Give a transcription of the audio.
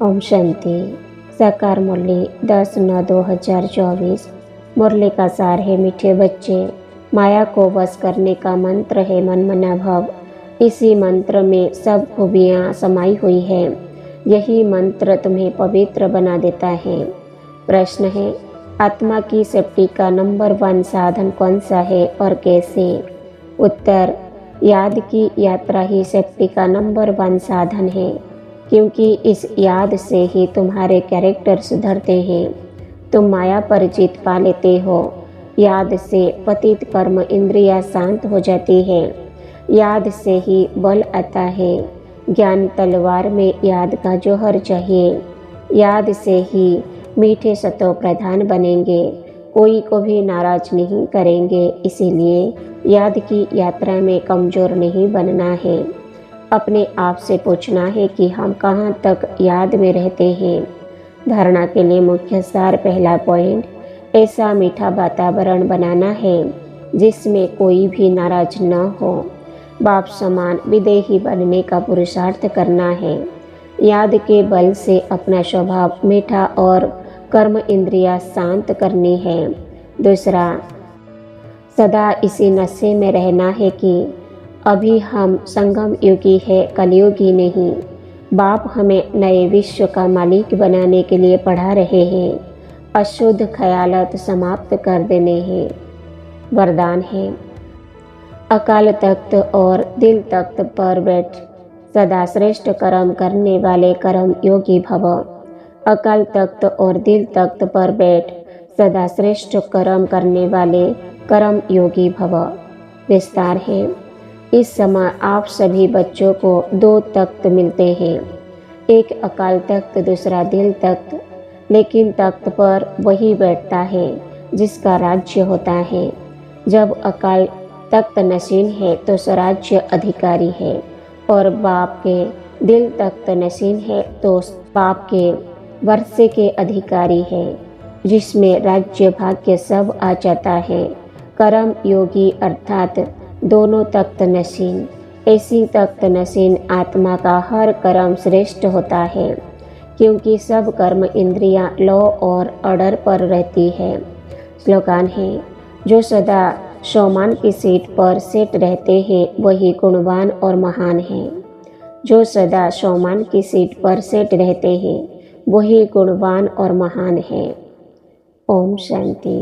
ओम शांति। साकार मुरली 10/9/2024। मुरली का सार है मीठे बच्चे, माया को वश करने का मंत्र है मन मना भव। इसी मंत्र में सब खूबियाँ समाई हुई है। यही मंत्र तुम्हें पवित्र बना देता है। प्रश्न है, आत्मा की सेफ्टी का नंबर 1 साधन कौन सा है और कैसे? उत्तर, याद की यात्रा ही सेफ्टी का नंबर 1 साधन है, क्योंकि इस याद से ही तुम्हारे कैरेक्टर सुधरते हैं। तुम माया पर जीत पा लेते हो। याद से पतित कर्म इंद्रियां शांत हो जाती है। याद से ही बल आता है। ज्ञान तलवार में याद का जौहर चाहिए। याद से ही मीठे सतो प्रधान बनेंगे, कोई को भी नाराज नहीं करेंगे। इसीलिए याद की यात्रा में कमज़ोर नहीं बनना है। अपने आप से पूछना है कि हम कहाँ तक याद में रहते हैं। धारणा के लिए मुख्य सार पहला पॉइंट, ऐसा मीठा वातावरण बनाना है जिसमें कोई भी नाराज न हो। बाप समान विदेही बनने का पुरुषार्थ करना है। याद के बल से अपना स्वभाव मीठा और कर्म इंद्रियां शांत करनी है। दूसरा, सदा इसी नशे में रहना है कि अभी हम संगम युगी है, कलयुगी नहीं। बाप हमें नए विश्व का मालिक बनाने के लिए पढ़ा रहे हैं। अशुद्ध ख्यालात समाप्त कर देने हैं। वरदान है, अकाल तख्त और दिल तख्त पर बैठ सदा श्रेष्ठ कर्म करने वाले कर्म योगी भव। अकाल तख्त और दिल तख्त पर बैठ सदा श्रेष्ठ कर्म करने वाले कर्म योगी भव। विस्तार है, इस समय आप सभी बच्चों को 2 तख्त मिलते हैं, एक अकाल तख्त, दूसरा दिल तख्त। लेकिन तख्त पर वही बैठता है जिसका राज्य होता है। जब अकाल तख्त नशीन है तो स्वराज्य अधिकारी है, और बाप के दिल तख्त नशीन है तो बाप के वर्षे के अधिकारी है, जिसमें राज्य भाग्य सब आ जाता है। कर्म योगी अर्थात दोनों तख्त नशीन। ऐसी तख्त नशीन आत्मा का हर कर्म श्रेष्ठ होता है, क्योंकि सब कर्म इंद्रियां लौ और ऑर्डर पर रहती है। स्लोगान है, जो सदा शोमान की सीट पर सेट रहते हैं वही गुणवान और महान है। जो सदा शोमान की सीट पर सेट रहते हैं वही गुणवान और महान है। ओम शांति।